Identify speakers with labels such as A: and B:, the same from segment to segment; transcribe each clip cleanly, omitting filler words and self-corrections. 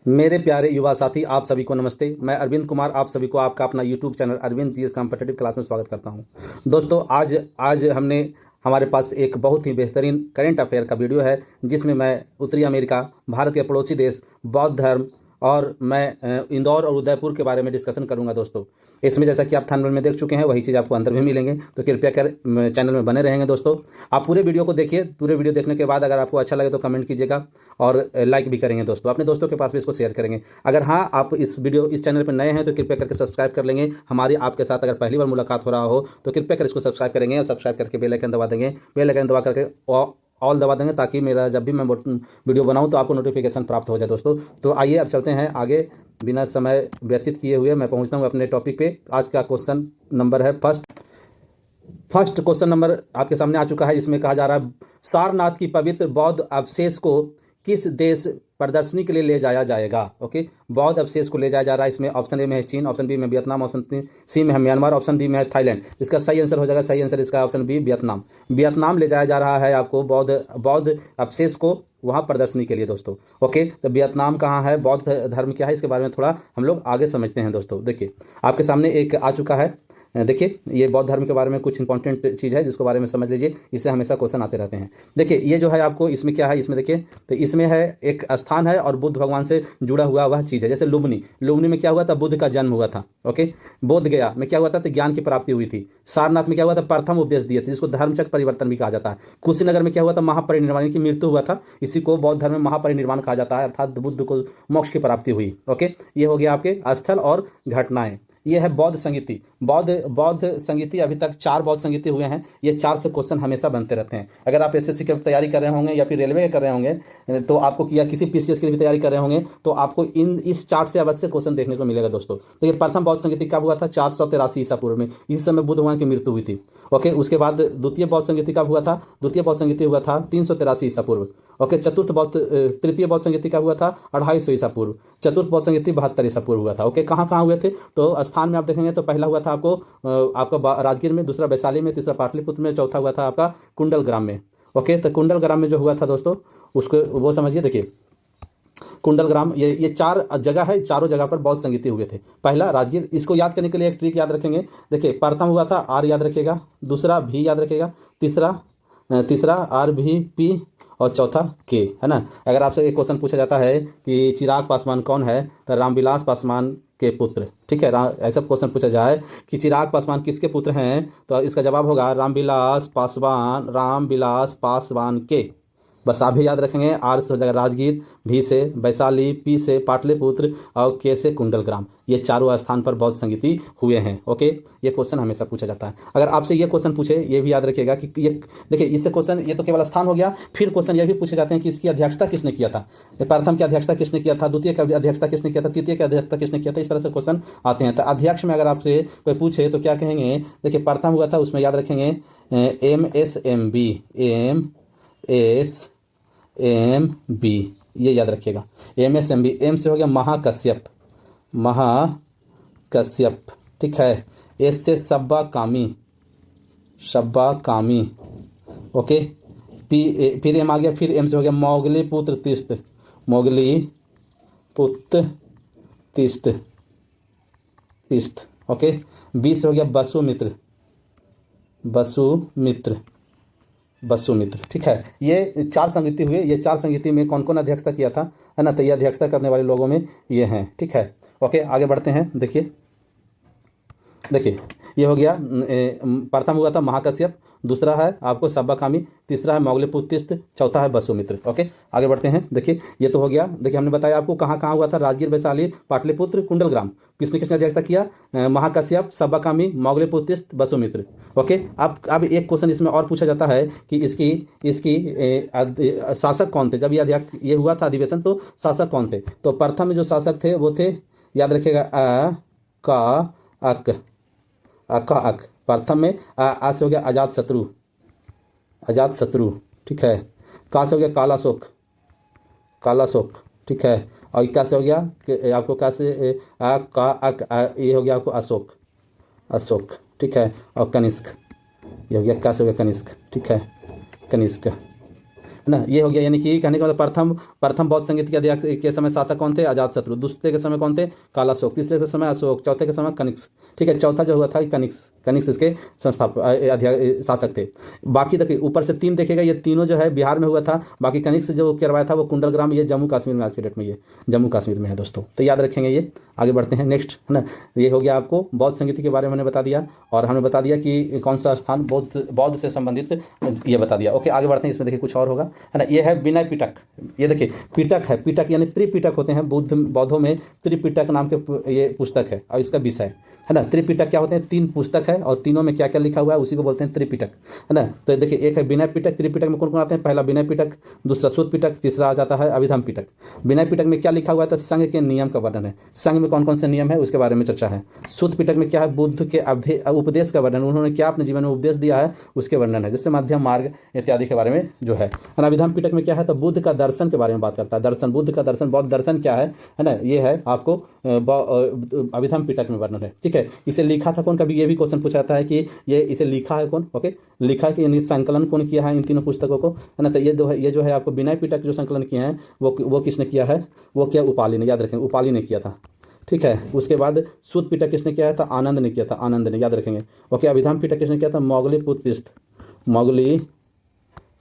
A: मेरे प्यारे युवा साथी, आप सभी को नमस्ते। मैं अरविंद कुमार आप सभी को आपका अपना YouTube channel Arvind GS competitive class में स्वागत करता हूं। दोस्तों, आज हमने हमारे पास एक बहुत ही बेहतरीन करेंट अफेयर का वीडियो है, जिसमें मैं उत्तरी अमेरिका, भारत के पड़ोसी देश, बौद्ध धर्म और मैं इंदौर और उदयपुर के बारे में डिस्कशन करूंगा। दोस्तों, इसमें जैसा कि आप थंबनेल में देख चुके हैं, वही चीज़ आपको अंदर भी मिलेंगे, तो कृपया कर चैनल में बने रहेंगे। दोस्तों, आप पूरे वीडियो को देखिए। पूरे वीडियो देखने के बाद अगर आपको अच्छा लगे तो कमेंट कीजिएगा और लाइक भी करेंगे। दोस्तों, अपने दोस्तों के पास भी इसको शेयर करेंगे। अगर हाँ, आप इस चैनल पर नए हैं तो कृपया करके सब्सक्राइब कर लेंगे। हमारी आपके साथ अगर पहली बार मुलाकात हो रहा हो तो कृपया कर इसको सब्सक्राइब करेंगे और सब्सक्राइब करके बेल आइकन दबा देंगे। बेल आइकन दबा करके ऑल दबा देंगे, ताकि मेरा जब भी मैं वीडियो बनाऊं तो आपको नोटिफिकेशन प्राप्त हो जाए। दोस्तों, तो आइए अब चलते हैं आगे। बिना समय व्यतीत किए हुए मैं पहुंचता हूं अपने टॉपिक पे। आज का क्वेश्चन नंबर है फर्स्ट क्वेश्चन नंबर आपके सामने आ चुका है। इसमें कहा जा रहा है, सारनाथ की पवित्र बौद्ध अवशेष को किस देश प्रदर्शनी के लिए ले जाया जाएगा। ओके, बौद्ध अवशेष को ले जाया जा रहा है। इसमें ऑप्शन ए में है चीन, ऑप्शन बी में वियतनाम, ऑप्शन सी में है म्यांमार, ऑप्शन डी में है थाईलैंड। इसका सही आंसर हो जाएगा, सही आंसर इसका ऑप्शन बी वियतनाम ले जाया जा रहा है आपको बौद्ध अवशेष को वहाँ प्रदर्शनी के लिए। दोस्तों, ओके, तो वियतनाम कहाँ है, बौद्ध धर्म क्या है, इसके बारे में थोड़ा हम लोग आगे समझते हैं। दोस्तों, देखिए आपके सामने एक आ चुका है। देखिए, ये बौद्ध धर्म के बारे में कुछ इंपॉर्टेंट चीज़ है, जिसको बारे में समझ लीजिए। इससे हमेशा क्वेश्चन आते रहते हैं। देखिए, ये जो है आपको इसमें क्या है, इसमें देखिए तो इसमें है एक स्थान है और बुद्ध भगवान से जुड़ा हुआ वह चीज़ है। जैसे लुम्बिनी में क्या हुआ था, बुद्ध का जन्म हुआ था। ओके, बोध गया में क्या हुआ था, तो ज्ञान की प्राप्ति हुई थी। सारनाथ में क्या हुआ था, प्रथम उपदेश दिए थे, जिसको धर्मचक्र परिवर्तन भी कहा जाता है। कुशीनगर में क्या हुआ था, महापरिनिर्वाण की मृत्यु हुआ था, इसी को बौद्ध धर्म में महापरिनिर्वाण कहा जाता है, अर्थात बुद्ध को मोक्ष की प्राप्ति हुई। ओके, ये हो गया आपके स्थल और घटनाएं। ये है बौद्ध संगीति। बौद्ध संगीति अभी तक 4 बौद्ध संगीति हुए हैं। ये 4 से क्वेश्चन हमेशा बनते रहते हैं। अगर आप एसएससी की तैयारी कर रहे होंगे या फिर रेलवे के कर रहे होंगे तो आपको, या किसी पीसीएस की भी तैयारी कर रहे होंगे तो आपको इस 4 से अवश्य क्वेश्चन देखने को मिलेगा। दोस्तों, तो ये प्रथम बौद्ध संगीति कब हुआ था, 483 ईसा पूर्व में। इस समय बुद्ध भगवान की मृत्यु हुई थी। ओके, उसके बाद द्वितीय बौद्ध संगीति कब हुआ था, द्वितीय बौद्ध संगीति हुआ था 383 ईसा पूर्व। ओके, तृतीय बौद्ध संगीति कब हुआ था, 250 ईसा पूर्व। चतुर्थ बौद्ध संगीति 72 ईसा पूर्व हुआ था। ओके, कहाँ हुए थे, तो स्थान में आप देखेंगे तो पहला हुआ था आपका राजगीर में, दूसरा वैशाली में, तीसरा पाटलिपुत्र में, चौथा हुआ था आपका कुंडलग्राम में। ओके, तो कुंडलग्राम में जो हुआ था दोस्तों, उसको वो समझिए। देखिए, कुंडलग्राम, ये 4 जगह है, चारों जगह पर बौद्ध संगीति हुए थे। पहला राजगीर, इसको याद करने के लिए एक ट्रिक याद रखेंगे। देखिए, प्रथम हुआ था आर याद रखिएगा, दूसरा भी याद रखिएगा, तीसरा आर भी पी और चौथा के, है ना। अगर आपसे एक क्वेश्चन पूछा जाता है कि चिराग पासवान कौन है, तो रामविलास पासवान के पुत्र। ठीक है, ऐसा क्वेश्चन पूछा जाए कि चिराग पासवान किसके पुत्र हैं, तो इसका जवाब होगा रामविलास पासवान के। बस आप भी याद रखेंगे। आर से हो जाएगा राजगीर, भी से वैशाली, पी से पाटलिपुत्र और के से कुंडलग्राम। ये चारों स्थान पर बौद्ध संगीति हुए हैं। ओके, ये क्वेश्चन हमेशा पूछा जाता है। अगर आपसे ये क्वेश्चन पूछे, ये भी याद रखिएगा कि ये देखिए, इससे क्वेश्चन, ये तो केवल स्थान हो गया। फिर क्वेश्चन ये भी पूछे जाते हैं कि इसकी अध्यक्षता किसने किया था, प्रथम की अध्यक्षता किसने किया था, द्वितीय की अध्यक्षता किसने किया था, तृतीय की अध्यक्षता किसने किया था। इस तरह से क्वेश्चन आते हैं। तो अध्यक्ष में अगर आपसे कोई पूछे तो क्या कहेंगे, देखिए प्रथम हुआ था, उसमें याद रखेंगे MSMB, ये याद रखिएगा, MSMB। एम से हो गया महाकश्यप। ठीक है। एस से सब्बा कामी। ओके, फिर एम आ गया, फिर एम से हो गया मोगली पुत्र तिस्त। ओके, बी से हो गया वसुमित्र। ठीक है, ये 4 संगीति हुए। ये 4 संगीति में कौन कौन अध्यक्षता किया था, है ना, तो ये अध्यक्षता करने वाले लोगों में ये हैं। ठीक है, ओके, आगे बढ़ते हैं। देखिए, ये हो गया, प्रथम हुआ था महाकश्यप, दूसरा है आपको सब्बाकामी, तीसरा है मोगलीपुत्र, चौथा है वसुमित्र। ओके, आगे बढ़ते हैं। देखिए, ये तो हो गया। देखिए, हमने बताया आपको कहाँ हुआ था, राजगीर, वैशाली, पाटलिपुत्र, कुंडलग्राम। किसने अध्यक्षता किया, महाकश्यप, सब्बाकामी, मोगलीपुत्र, वसुमित्र। ओके, अब एक क्वेश्चन इसमें और पूछा जाता है कि इसकी शासक कौन थे। जब ये हुआ था अधिवेशन, तो शासक कौन थे, तो प्रथम जो शासक थे वो थे, याद रखिएगा, अक। प्रथम में आ से हो गया अजात शत्रु। ठीक है, का से हो गया कालाशोक। ठीक है, और क्या से हो गया आपको, का से ये हो गया आपको अशोक। ठीक है, और कनिष्क, ये हो गया, का से हो गया कनिष्क। ठीक है, कनिष्क। है ना। ये हो गया, यानी कि कहने का मतलब प्रथम बौद्ध संगीत के समय शासक कौन थे? अजातशत्रु। दूसरे के समय कौन थे? कालाशोक। तीसरे के समय अशोक। चौथे के समय कनिष्क। ठीक है, चौथा जो हुआ था कनिष्क इसके शासक थे। बाकी देखिए ऊपर से 3 देखेगा, ये तीनों जो है बिहार में हुआ था। बाकी कनिष्क जो करवाया था वो कुंडलग्राम, ये जम्मू कश्मीर में आज के डेट में, ये जम्मू कश्मीर में है दोस्तों। तो याद रखेंगे ये। आगे बढ़ते हैं नेक्स्ट, है ना। ये हो गया आपको बौद्ध संगीति के बारे में हमने बता दिया, और हमने बता दिया कि कौन सा स्थान बौद्ध से संबंधित, ये बता दिया। ओके, आगे बढ़ते हैं। इसमें देखिए कुछ और होगा, है ना। ये है विनय पिटक। ये देखिए पिटक है, पिटक यानी त्रिपिटक होते हैं बौद्धों में। त्रिपिटक नाम के ये पुस्तक है और इसका विषय है ना। त्रिपिटक क्या होते हैं? 3 पुस्तक है और तीनों में क्या क्या लिखा हुआ है उसी को बोलते हैं त्रिपिटक, है ना। तो देखिए एक है विनय पिटक। त्रिपिटक में कौन कौन आते हैं? पहला विनय पिटक, दूसरा सूत पिटक, तीसरा आ जाता है अभिधम पिटक। विनय पिटक में क्या लिखा हुआ है? तो संघ के नियम का वर्णन है। संघ में कौन कौन से नियम है उसके बारे में चर्चा है। सूत पिटक में क्या है? बुद्ध के उपदेश का वर्णन, उन्होंने क्या अपने जीवन में उपदेश दिया है उसके वर्णन है, जैसे मध्यम मार्ग इत्यादि के बारे में जो है। अभिधम पिटक में क्या है? तो बुद्ध का दर्शन के बारे में बात करता है। दर्शन, बुद्ध का दर्शन, बौद्ध दर्शन क्या है ना, ये है आपको अभिधम पिटक में वर्णन है। ठीक है, इसे लिखा था कौन? कभी ये भी क्वेश्चन पूछा जाता है कि ये इसे लिखा है कौन? ओके, लिखा है कि यानी संकलन कौन किया है इन तीनों पुस्तकों को, है ना। तो ये जो है आपको विनय पिटक जो संकलन किए हैं वो किसने किया है? वो क्या? उपाली ने। याद रखेंगे, उपाली ने किया था। ठीक है, उसके बाद सूत पिटक किसने किया था? आनंद ने किया था, आनंद ने। याद रखेंगे। ओके, अभिधम पिटक किसने किया था?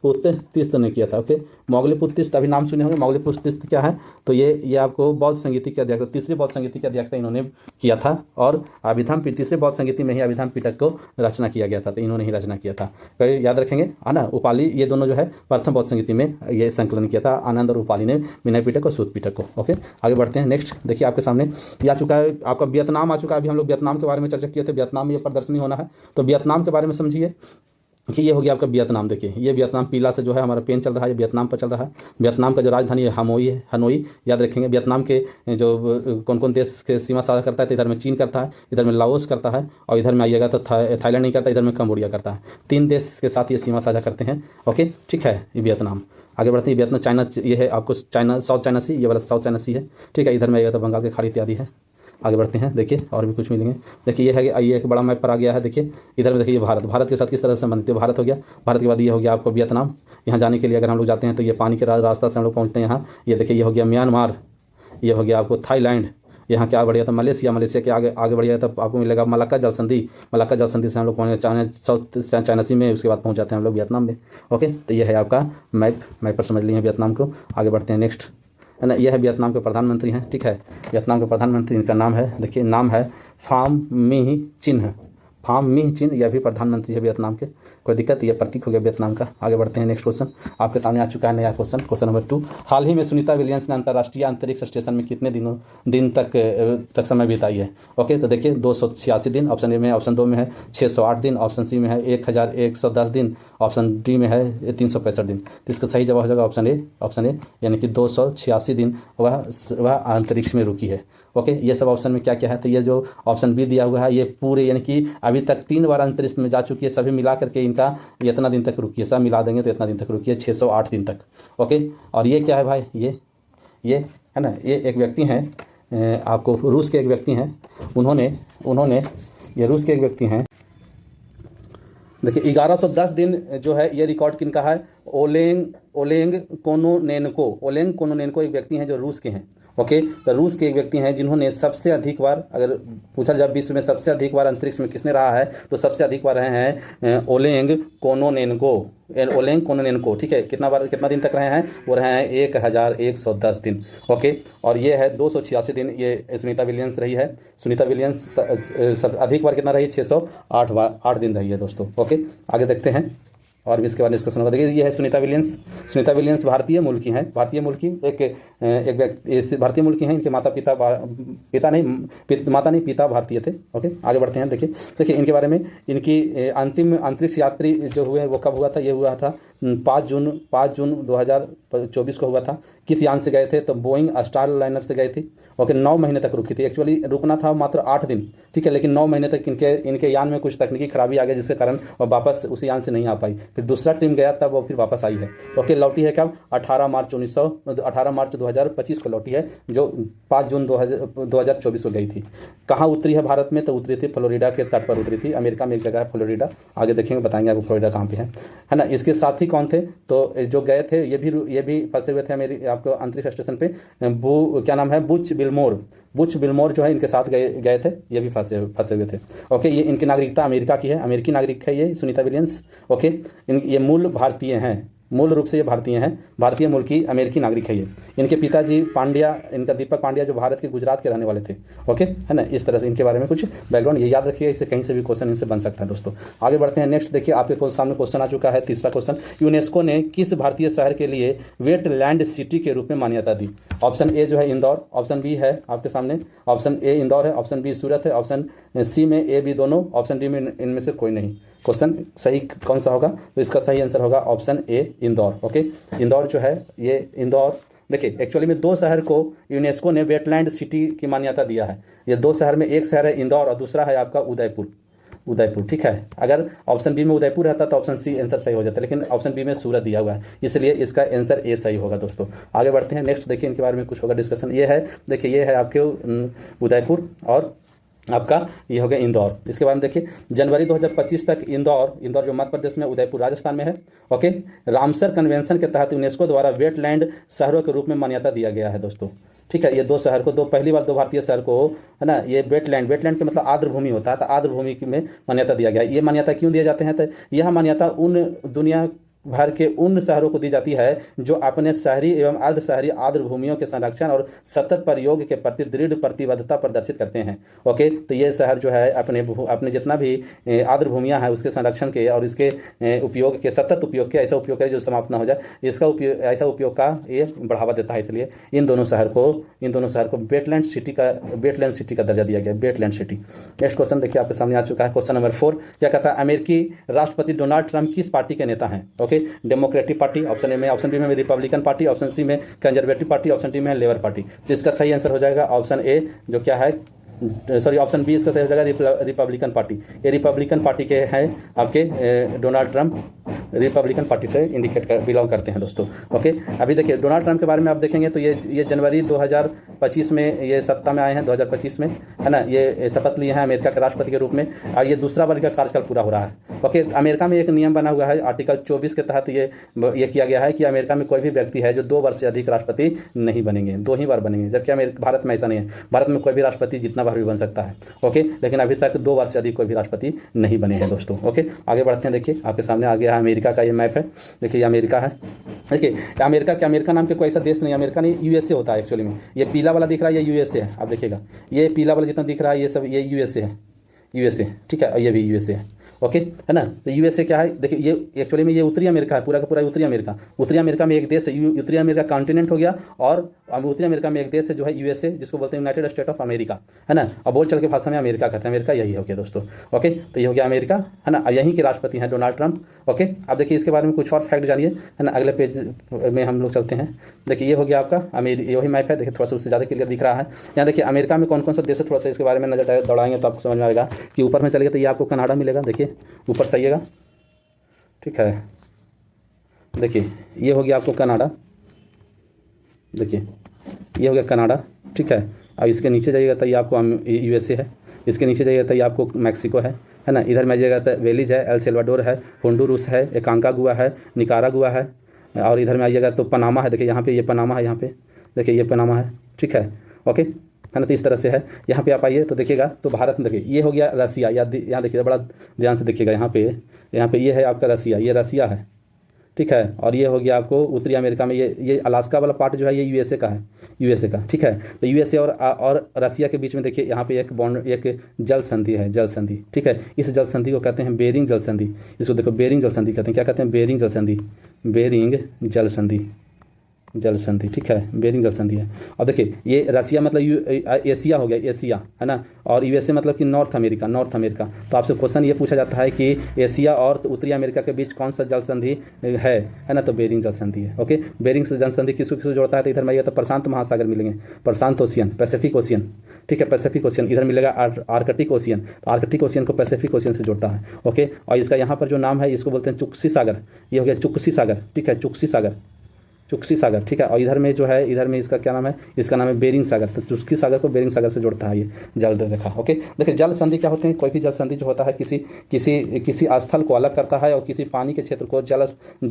A: मोगलीपुत्र ने किया था। ओके, मोगलीपुत्र अभी नाम सुने होंगे। मोगलीपुत्र क्या है? तो ये आपको बौद्ध संगीति के अध्यक्ष, तीसरी बौद्ध संगीति के अध्यक्षता इन्होंने किया था, और अभिधम तीसरे बौद्ध संगीति में ही अभिधम पिटक को रचना किया गया था, तो इन्होंने ही रचना किया था। तो याद रखेंगे, है ना। उपाली, ये दोनों जो है प्रथम बौद्ध संगीति में ये संकलन किया था, आनंद और उपाली ने विनय पिटक और सूत पिटक को। ओके, आगे बढ़ते हैं नेक्स्ट। देखिए आपके सामने ये आ चुका है, आपका वियतनाम आ चुका है। अभी हम लोग वियतनाम के बारे में चर्चा किए थे। वियतनाम में ये प्रदर्शनी होना है, तो वियतनाम के बारे में समझिए कि ये हो गया आपका वियतनाम। देखिए ये वियतनाम पीला से जो है हमारा पेन चल रहा है, ये वियतनाम पर चल रहा है। वियतनाम का जो राजधानी है हनोई। याद रखेंगे। वियतनाम के जो कौन कौन देश के सीमा साझा करता है, तो इधर में चीन करता है, इधर में लाओस करता है, और इधर में आइएगा तो थाईलैंड नहीं करता, इधर में कंबोडिया करता है। 3 देश के साथ ये सीमा साझा करते हैं। ओके, ठीक है, ये वियतनाम। आगे बढ़ते हैं। वियतनाम, चाइना, ये है आपको चाइना, साउथ चाइना सी, ये वाला साउथ चाइना सी है। ठीक है, इधर में आइएगा तो बंगाल की खाड़ी इत्यादि है। आगे बढ़ते हैं, देखिए और भी कुछ मिलेंगे। देखिए ये है कि ये एक बड़ा मैप पर आ गया है। देखिए इधर में देखिए ये भारत के साथ किस तरह से संबंधित है। भारत हो गया, भारत के बाद ये हो गया आपको वियतनाम। यहाँ जाने के लिए अगर हम लोग जाते हैं तो ये पानी के रास्ता से हम लोग पहुँचते हैं यहाँ। ये देखिए ये हो गया म्यांमार, ये हो गया आपको थाईलैंड। यहाँ क्या बढ़िया था? मलेशिया के आगे बढ़िया तब आपको मिलेगा मलाक्का जल संधि से हम लोग पहुँचे साउथ चाइना सी में, उसके बाद पहुँच जाते हैं हम लोग वियतनाम में। ओके, तो ये है आपका मैप पर समझ लिए वियतनाम को। आगे बढ़ते हैं नेक्स्ट, है ना। यह है वियतनाम के प्रधानमंत्री हैं। ठीक है, वियतनाम के प्रधानमंत्री, इनका नाम है, देखिए नाम है फाम मिह चिन्ह। यह भी प्रधानमंत्री है वियतनाम के। कोई दिक्कत? ये प्रतीक हो गया वियतनाम का। आगे बढ़ते हैं नेक्स्ट क्वेश्चन आपके सामने आ चुका है, नया क्वेश्चन नंबर 2। हाल ही में सुनीता विलियम्स ने अंतर्राष्ट्रीय अंतरिक्ष स्टेशन में कितने दिन तक समय बिताई है? ओके, तो देखिए 286 दिन ऑप्शन ए में, ऑप्शन 2 में है 608 दिन, ऑप्शन सी में है 1110 दिन, ऑप्शन डी में है 365 दिन। तो इसका सही जवाब हो जाएगा ऑप्शन ए, यानी कि 286 दिन वह अंतरिक्ष में रुकी है। ओके, ये सब ऑप्शन में क्या क्या है? तो ये जो ऑप्शन बी दिया हुआ है ये पूरे, यानी कि अभी तक 3 बार अंतरिक्ष में जा चुकी है, सभी मिला करके इनका इतना दिन तक रुकी है, सब मिला देंगे तो इतना दिन तक रुकी है, 608 दिन तक। ओके, और ये क्या है भाई? ये है ना, ये एक व्यक्ति हैं, आपको रूस के एक व्यक्ति हैं, उन्होंने ये रूस के एक व्यक्ति हैं। देखिए 1110 दिन जो है ये रिकॉर्ड किनका है? ओलेंग कोनोनेनको एक व्यक्ति हैं जो रूस के हैं। ओके, तो रूस के एक व्यक्ति हैं जिन्होंने सबसे अधिक बार, अगर पूछा जाए विश्व में सबसे अधिक बार अंतरिक्ष में किसने रहा है, तो सबसे अधिक बार रहे हैं ओलेंग कोनोनेनको। ठीक है, कितना दिन तक रहे हैं? वो रहे हैं 1110 दिन। ओके, और ये है 286 दिन ये सुनीता विलियम्स रही है। सुनीता विलियम्स सब अधिक बार कितना रही? 608 दिन रही है दोस्तों। ओके, आगे देखते हैं और भी इसके बाद डिस्कशन होगा। देखिए ये है सुनीता विलियम्स भारतीय मूल की हैं। भारतीय मूल की एक व्यक्ति भारतीय मूल की हैं। इनके माता नहीं पिता भारतीय थे। ओके, आगे बढ़ते हैं। देखिए इनके बारे में, इनकी अंतिम अंतरिक्ष यात्री जो हुए वो कब हुआ था? ये हुआ था 5 जून 2024 को हुआ था। किस यान से गए थे? तो बोइंग स्टार लाइनर से गए थे। ओके, 9 महीने तक रुकी थी। एक्चुअली रुकना था मात्र 8 दिन। ठीक है, लेकिन 9 महीने तक इनके यान में कुछ तकनीकी खराबी आ गई, जिसके कारण वो वापस उसी यान से नहीं आ पाई। फिर दूसरा टीम गया तब वो फिर वापस आई है। ओके, लौटी है कब? 18 मार्च 2025 को लौटी है, जो 5 जून 2024 को गई थी। कहाँ उतरी है भारत में? तो उतरी थी फ्लोरिडा के तट पर उतरी थी। अमेरिका में एक जगह है फ्लोरिडा, आगे देखेंगे, बताएंगे आपको फ्लोरिडा कहाँ पे है ना। इसके साथ ही कौन थे? तो जो गए थे ये भी फंसे हुए थे आपको अंतरिक्ष स्टेशन पे, क्या नाम है, बुच बिल्मोर जो है इनके साथ गए थे, ये भी फंसे हुए थे। ओके, ये इनकी नागरिकता अमेरिका की है, अमेरिकी नागरिक है ये सुनीता विलियम्स। ओके, ये मूल भारतीय हैं, मूल रूप से ये भारतीय हैं, भारतीय मूल की अमेरिकी नागरिक है ये। इनके पिताजी पांड्या, इनका दीपक पांड्या जो भारत के गुजरात के रहने वाले थे। ओके, है ना, इस तरह से इनके बारे में कुछ बैकग्राउंड ये याद रखिए, इससे कहीं से भी क्वेश्चन इनसे बन सकता है दोस्तों। आगे बढ़ते हैं। नेक्स्ट देखिए, आपके सामने क्वेश्चन आ चुका है, तीसरा क्वेश्चन, यूनेस्को ने किस भारतीय शहर के लिए वेटलैंड सिटी के रूप में मान्यता दी? ऑप्शन ए जो है इंदौर, ऑप्शन बी है आपके सामने, ऑप्शन ए इंदौर है, ऑप्शन बी सूरत है, ऑप्शन सी में ए बी दोनों, ऑप्शन डी में इनमें से कोई नहीं। क्वेश्चन सही कौन सा होगा? तो इसका सही आंसर होगा option A Indore. Okay, Indore जो है ये इंदौर, देखिए एक्चुअली में दो शहर को यूनेस्को ने वेटलैंड सिटी की मान्यता दिया है। ये दो शहर में, एक शहर है इंदौर और दूसरा है आपका उदयपुर। ठीक है, अगर ऑप्शन बी में उदयपुर रहता तो ऑप्शन सी आंसर सही हो जाता, लेकिन ऑप्शन बी में सूरत दिया हुआ है, इसलिए इसका आंसर ए सही होगा दोस्तों। आगे बढ़ते हैं। नेक्स्ट देखिए, इनके बारे में कुछ होगा डिस्कशन। ये है, देखिए ये है आपके उदयपुर और आपका ये हो गया इंदौर। इसके बारे में देखिए, जनवरी 2025 तक इंदौर जो मध्य प्रदेश में, उदयपुर राजस्थान में है। ओके, रामसर कन्वेंशन के तहत यूनेस्को द्वारा वेटलैंड शहरों के रूप में मान्यता दिया गया है दोस्तों। ठीक है, ये दो शहर को, पहली बार दो भारतीय शहर को, है ना, ये वेटलैंड के मतलब आर्द्र भूमि होता है, तो आर्द्र भूमि में मान्यता दिया गया। ये मान्यता क्यों दिए जाते हैं? तो यह मान्यता उन दुनिया भर के उन शहरों को दी जाती है जो अपने शहरी एवं अर्ध शहरी आर्द्र भूमियों के संरक्षण और सतत प्रयोग के प्रति दृढ़ प्रतिबद्धता प्रदर्शित करते हैं। ओके, तो ये शहर जो है अपने जितना भी आर्द्र भूमियां हैं उसके संरक्षण के और इसके उपयोग के, सतत उपयोग के, ऐसा उपयोग करे जो समाप्त ना हो जाए, इसका उपयोग, ऐसा उपयोग का ये बढ़ावा देता है। इसलिए इन दोनों शहर को वेटलैंड सिटी का दर्जा दिया गया, वेटलैंड सिटी। नेक्स्ट क्वेश्चन देखिए आपके सामने आ चुका है, क्वेश्चन नंबर 4। क्या कहता है? अमेरिकी राष्ट्रपति डोनाल्ड ट्रंप किस पार्टी के नेता हैं? Okay, democratic party, option A में, ऑप्शन बी में रिपब्लिकन पार्टी, ऑप्शन सी में कंजर्वेटिव पार्टी, ऑप्शन डी में लेबर पार्टी। तो इसका सही आंसर हो जाएगा ऑप्शन ए, जो क्या है, सॉरी ऑप्शन बी इसका सही हो जाएगा रिपब्लिकन पार्टी। ये रिपब्लिकन पार्टी के हैं आपके डोनाल्ड ट्रंप, रिपब्लिकन पार्टी से बिलोंग करते हैं दोस्तों। ओके, अभी देखिए डोनाल्ड ट्रंप के बारे में आप देखेंगे तो ये जनवरी 2025 में ये सत्ता में आए हैं, 2025 में, है ना, ये शपथ लिए हैं अमेरिका के राष्ट्रपति के रूप में, और ये दूसरा बार का कार्यकाल पूरा हो रहा है। ओके, अमेरिका में एक नियम बना हुआ है, आर्टिकल 24 के तहत ये किया गया है कि अमेरिका में कोई भी व्यक्ति है जो 2 वर्ष से अधिक राष्ट्रपति नहीं बनेंगे, 2 ही बार बनेंगे, जबकि भारत में ऐसा नहीं है। भारत में कोई भी राष्ट्रपति जितना बार भी बन सकता है। ओके, लेकिन अभी तक 2 वर्ष से अधिक कोई भी राष्ट्रपति नहीं बने हैं दोस्तों। ओके, आगे बढ़ते हैं। देखिए आपके सामने आ गया है अमेरिका का ये मैप है, देखिए ये अमेरिका है। देखिए अमेरिका नाम के कोई ऐसा देश नहीं, अमेरिका नहीं, यूएसए होता है एक्चुअली में। ये पीला वाला दिख रहा है, ये यूएसए है, आप देखिएगा ये पीला वाला जितना दिख रहा है ये सब ये यूएसए है, ठीक है, ये भी यूएसए है। ओके, है ना, तो यूएसए क्या है? देखिए ये एक्चुअली में ये उत्तरी अमेरिका है, पूरा का पूरा उत्तरी अमेरिका में एक देश है, उत्तरी अमेरिका कॉन्टिनेंट हो गया, और उत्तरी अमेरिका में एक देश है जो है यूएसए, जिसको बोलते हैं यूनाइटेड स्टेट ऑफ अमेरिका, है ना, और बोल चल के भाषा में अमेरिका कहते हैं, अमेरिका यही हो गया दोस्तों। ओके, तो ये हो गया अमेरिका, है ना, यहीं के राष्ट्रपति हैं डोनाल्ड ट्रंप। ओके, अब देखिए इसके बारे में कुछ और फैक्ट जानिए, है ना, अगले पेज में हम लोग चलते हैं। देखिए ये हो गया आपका यही मैप है, देखिए थोड़ा सा उससे ज़्यादा क्लियर दिख रहा है। यहाँ देखिए अमेरिका में कौन कौन सा देश है, थोड़ा सा इसके बारे में नजर दौड़ाएंगे तो आपको समझ में आएगा कि ऊपर में चलिए तो ये आपको कनाडा मिलेगा, देखिए ऊपर सही है, ठीक है। देखिए ये हो गया आपको कनाडा, देखिए ये हो गया कनाडा, ठीक है। अब इसके नीचे जाइएगा तो ये आपको यूएसए है, इसके नीचे जाइएगा तो ये आपको मैक्सिको है ना, इधर में जाइएगा तो वेलीज है, एल सेल्वाडोर है, होंडुरुस है, एकांकागुआ है, निकारागुआ है, और इधर में आइएगा तो पनामा है, देखिए यहाँ पे ये पनामा है, यहाँ पे देखिए ये पनामा है, ठीक है। ओके, है ना, तो इस तरह से है। यहाँ पे आप आइए तो देखिएगा तो भारत में देखिए ये हो गया रसिया, यहाँ देखिए बड़ा ध्यान से देखिएगा, यहाँ पे ये है आपका रसिया, ये रसिया है, ठीक है। और ये हो गया आपको उत्तरी अमेरिका में ये अलास्का वाला पार्ट जो है ये यूएसए का है, ठीक है। तो यूएसए और रसिया के बीच में देखिए यहाँ पे एक जल संधि है, जल संधि, ठीक है। इस जल संधि को कहते हैं बेरिंग जल संधि, इसको देखो बेरिंग जल संधि कहते हैं। क्या कहते हैं? बेरिंग जल संधि, जल संधि, ठीक है, बेरिंग जल संधि है। अब देखिए ये रसिया मतलब एशिया हो गया, एशिया, है ना, और यूएसए मतलब कि नॉर्थ अमेरिका। तो आपसे क्वेश्चन ये पूछा जाता है कि एशिया और उत्तरी अमेरिका के बीच कौन सा जल संधि है ना, तो बेरिंग जल संधि है। ओके, बेरिंग जल संधि किसको जोड़ता है? तो इधर मिलेगा तो प्रशांत महासागर मिलेंगे, प्रशांत ओशियन, पैसिफिक ओशियन, ठीक है, पैसिफिक ओशियन। इधर मिलेगा आर्कटिक ओशियन, तो आर्कटिक ओशियन को पैसिफिक ओशियन से जोड़ता है। ओके, और इसका यहाँ पर जो नाम है इसको बोलते हैं चुक्सी सागर, ये हो गया चुक्सी सागर, ठीक है, चुक्सी सागर, चुस्की सागर, ठीक है। और इधर में जो है, इधर में इसका क्या नाम है, इसका नाम है बेरिंग सागर। तो चुस्की सागर को बेरिंग सागर से जोड़ता है ये जल रेखा। ओके, देखिए जल संधि क्या होते हैं, कोई भी जल संधि जो होता है किसी स्थल को अलग करता है और किसी पानी के क्षेत्र को जल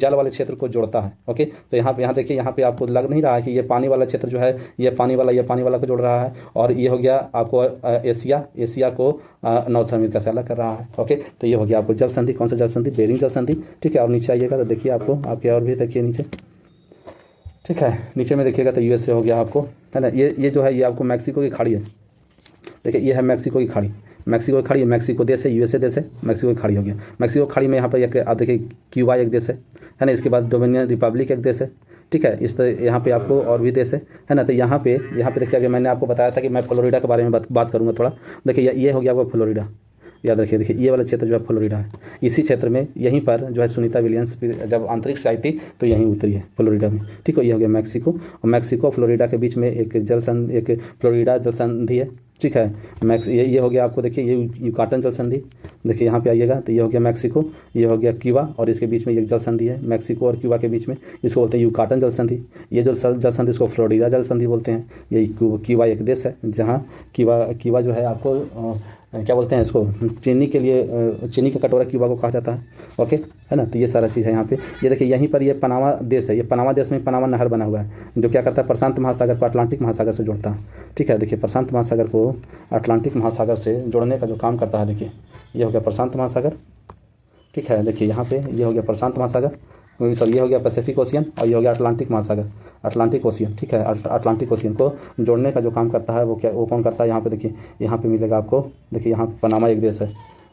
A: वाले क्षेत्र को जोड़ता है। ओके, तो यहाँ देखिए, यहाँ पे आपको लग नहीं रहा है कि ये पानी वाला क्षेत्र जो है ये पानी वाला को जोड़ रहा है, और ये हो गया आपको एशिया को नॉर्थ अमेरिका से अलग कर रहा है। ओके, तो ये हो गया आपको जल संधि। कौन सा जल संधि, बेरिंग जल संधि, ठीक है। और नीचे आइएगा तो देखिए आपको, आपके और भी देखिए नीचे, ठीक है, नीचे में देखिएगा तो यूएसए हो गया आपको, है ना। ये जो है ये आपको मैक्सिको की खाड़ी है। देखिए ये है मैक्सिको की खाड़ी, मैक्सिको की खाड़ी, मैक्सिको देश है, यूएसए देश है, मैक्सिको की खाड़ी हो गया। मैक्सिको की खाड़ी में यहाँ पर एक आप देखिए क्यूबा एक देश है ना। इसके बाद डोमिनियन रिपब्लिक एक देश है, ठीक है। इस तरह यहाँ पे आपको और भी देश है ना। तो यहाँ पे देखिए, अगर मैंने आपको बताया था कि मैं फ्लोरिडा के बारे में बात करूँगा थोड़ा। देखिए ये हो गया आपको फ्लोरिडा, याद रखिए। देखिए ये वाला क्षेत्र जो है फ्लोरिडा है। इसी क्षेत्र में यहीं पर जो है सुनीता विलियम्स जब अंतरिक्ष आई थी तो यहीं उतरी है, फ्लोरिडा में, ठीक है। ये हो गया मैक्सिको, और मैक्सिको फ्लोरिडा के बीच में एक फ्लोरिडा जल संधि है, ठीक है। ये हो गया आपको, देखिए ये युकाटन जल संधि। देखिए यहाँ पे आइएगा तो ये हो गया मैक्सिको, ये हो गया क्यूबा, और इसके बीच में एक जल संधि है मैक्सिको और क्यूबा के बीच में, इसको बोलते हैं युकाटन जल संधि। ये जो जल संधि इसको फ्लोरिडा जल संधि बोलते हैं। ये क्यूबा एक देश है जहाँ क्यूबा जो है आपको क्या बोलते हैं इसको, चीनी का कटोरा क्यूबा को कहा जाता है। ओके, है ना। तो ये सारा चीज़ है यहाँ पे। ये देखिए यहीं पर ये पनामा देश है। ये पनामा देश में पनामा नहर बना हुआ है जो क्या करता है, प्रशांत महासागर को अटलांटिक महासागर से जोड़ता है, ठीक है। देखिए प्रशांत महासागर को अटलांटिक महासागर से जोड़ने का जो काम करता है, देखिए ये हो गया प्रशांत महासागर, ठीक है। देखिए यहाँ पे ये हो गया प्रशांत महासागर, सॉरी ये हो गया पैसिफिक ओशियन, और ये हो गया अटलांटिक महासागर, अटलांटिक ओशियन, ठीक है। अटलांटिक ओशियन को जोड़ने का जो काम करता है वो कौन करता है, यहाँ पे देखिए, यहाँ पे मिलेगा आपको। देखिए यहाँ पे पनामा एक देश है,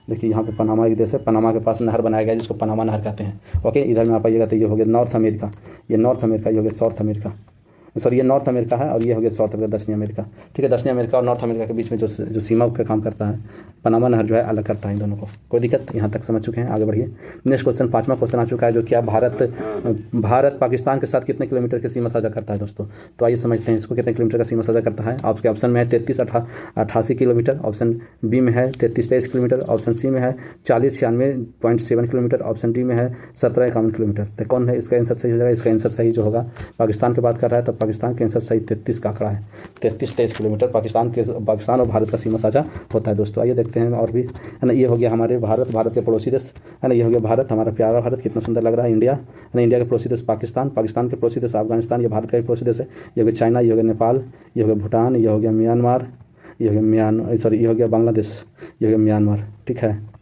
A: देखिए यहाँ पे पनामा एक देश है, पनामा के पास नहर बनाया गया जिसको पनामा नहर कहते हैं। ओके, इधर में आप आइएगा तो ये हो गया नॉर्थ अमेरिका, ये नॉर्थ अमेरिका, ये हो गया साउथ अमेरिका, सॉरी ये नॉर्थ अमेरिका है, और ये हो गया साउथ अमेरिका, दक्षिणी अमेरिका, ठीक है। दक्षिणी अमेरिका और नॉर्थ अमेरिका के बीच में जो सीमा का काम करता है पनामा नहर जो है अलग करता है इन दोनों को। कोई दिक्कत, यहाँ तक समझ चुके हैं, आगे बढ़िए। नेक्स्ट क्वेश्चन, 5वां क्वेश्चन आ चुका है, जो क्या भारत पाकिस्तान के साथ कितने किलोमीटर की सीमा साझा करता है दोस्तों। तो आइए समझते हैं इसको, कितने किलोमीटर का सीमा साझा करता है। आपके ऑप्शन में है 3388 किलोमीटर, ऑप्शन बी में है 3323 किलोमीटर, ऑप्शन सी में है 4096.7 किलोमीटर, ऑप्शन डी में है 1751 किलोमीटर। तो कौन है इसका आंसर सही हो जाएगा। इसका आंसर सही जो होगा, पाकिस्तान की बात कर रहा है तो पाकिस्तान के आंसर सही 33 का आंकड़ा है। 3323 किलोमीटर पाकिस्तान और भारत का सीमा साझा होता है दोस्तों। आइए देखते हैं और भी, है ना। ये हो गया हमारे भारत के पड़ोसी देश, है ना। ये हो गया भारत, हमारा प्यारा भारत, कितना सुंदर लग रहा है। इंडिया, है ना। इंडिया के पड़ोसी देश पाकिस्तान के पड़ोसी देश अफगानिस्तान, ये भारत का भी पड़ोसी देश है। ये हो गया चाइना, ये हो गया नेपाल, ये हो गया भूटान, ये हो गया म्यांमार, ये हो गया बांग्लादेश, ये हो गया म्यांमार, ठीक है।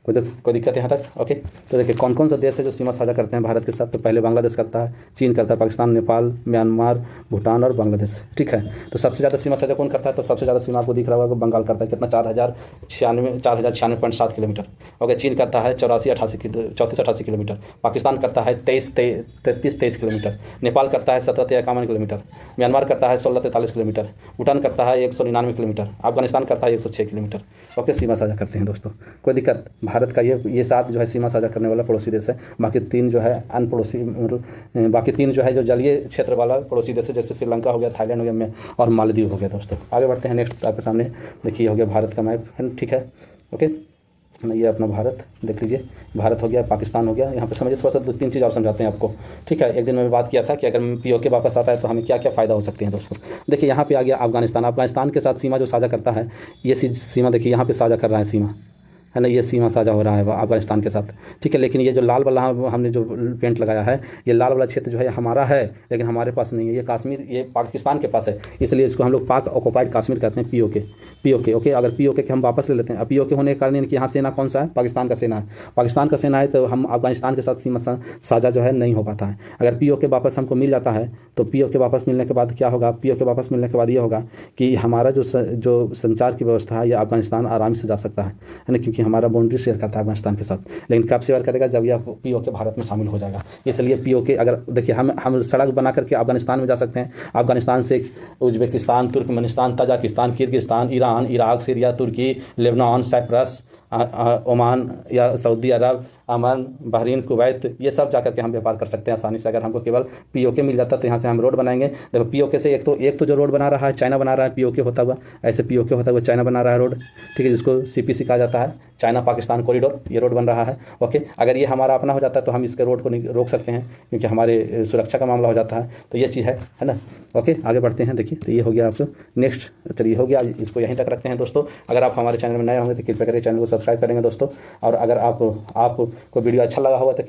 A: कोई दिक्कत है यहाँ तक। ओके, तो देखिए कौन कौन सा देश है जो सीमा साझा करते हैं भारत के साथ। तो पहले बांग्लादेश करता है, चीन करता है, पाकिस्तान, नेपाल, म्यांमार, भूटान और बांग्लादेश, ठीक है। तो सबसे ज़्यादा सीमा साझा कौन करता है। तो सबसे ज़्यादा सीमा आपको दिख रहा होगा बंगाल करता है, कितना 4096.7 किलोमीटर। ओके, चीन करता है 3488 किलोमीटर, पाकिस्तान करता है 3323 किलोमीटर, नेपाल करता है 1751 किलोमीटर, म्यांमार करता है 1643 किलोमीटर, भूटान करता है 199 किलोमीटर, अफगानिस्तान करता है 106 किलोमीटर। ओके, सीमा साझा करते हैं दोस्तों, कोई दिक्कत। भारत का ये 7 जो है सीमा साझा करने वाला पड़ोसी देश है। बाकी 3 जो है अन पड़ोसी, मतलब बाकी 3 जो है जो जलीय क्षेत्र वाला पड़ोसी देश है, जैसे श्रीलंका हो गया, थाईलैंड हो गया और मालदीव हो गया दोस्तों। आगे बढ़ते हैं। नेक्स्ट आपके सामने देखिए हो गया भारत का मैप, है, ठीक है। ओके, ये अपना भारत देख लीजिए, भारत हो गया, पाकिस्तान हो गया। यहाँ पे समझिए, थोड़ा सा 2-3 चीज़ और समझाते हैं आपको, ठीक है। एक दिन मैंने बात किया था कि अगर पीओके वापस आता है तो हमें क्या क्या फ़ायदा हो सकते हैं दोस्तों। देखिए यहाँ पे आ गया अफगानिस्तान के साथ सीमा जो साझा करता है, ये सीमा देखिए यहाँ पे साझा कर रहा है सीमा, है ना। ये सीमा साझा हो रहा है अफगानिस्तान के साथ, ठीक है। लेकिन ये जो लाल वाला हमने जो पेंट लगाया है, ये लाल वाला क्षेत्र जो है हमारा है, लेकिन हमारे पास नहीं है। ये कश्मीर, ये पाकिस्तान के पास है, इसलिए इसको हम लोग पाक ऑक्युपाइड कश्मीर कहते हैं, पीओके। ओके, अगर पीओके के हम वापस ले लेते हैं, पीओके होने के कारण कि यहाँ सेना कौन सा है, पाकिस्तान का सेना है। पाकिस्तान का सेना है तो हम अफगानिस्तान के साथ सीमा साझा जो है नहीं हो पाता है। अगर पीओके वापस हमको मिल जाता है तो पीओके वापस मिलने के बाद क्या होगा, पीओके वापस मिलने के बाद ये होगा कि हमारा जो संचार की व्यवस्था है, यह अफगानिस्तान आराम से जा सकता है ना, क्योंकि हमारा बाउंड्री शेयर करता है अफगानिस्तान के साथ। लेकिन कब शेयर करेगा, जब यह पीओके भारत में शामिल हो जाएगा। इसलिए पीओके, अगर देखिए हम सड़क बना करके अफगानिस्तान में जा सकते हैं, अफगानिस्तान से Uzbekistan, Turkmenistan, Tajikistan, Kyrgyzstan, Iran, Iraq, Syria, Turkey, Lebanon, Cyprus, Oman या Saudi Arab, Amman, Bahrain, Kuwait, ये सब जा करके हम व्यापार कर सकते हैं आसानी से। अगर हमको केवल पीओके मिल जाता तो यहाँ से हम रोड बनाएंगे। देखो पीओके से एक तो जो रोड बना रहा है चाइना बना रहा है, पीओके होता हुआ, ऐसे पीओके होता हुआ चाइना बना रहा है रोड, ठीक है, जिसको सीपीसी कहा जाता है, चाइना पाकिस्तान कॉरिडोर, ये रोड बन रहा है। ओके, अगर ये हमारा अपना हो जाता है तो हम इसके रोड को नहीं रोक सकते हैं, क्योंकि हमारे सुरक्षा का मामला हो जाता है। तो ये चीज़ है ना। ओके, आगे बढ़ते हैं। देखिए, तो ये हो गया आपको नेक्स्ट, चलिए हो गया, इसको यहीं तक रखते हैं दोस्तों। अगर आप हमारे चैनल में नए होंगे तो कृपया करके चैनल को सब्सक्राइब करेंगे दोस्तों। और अगर आपको वीडियो अच्छा लगा होगा तो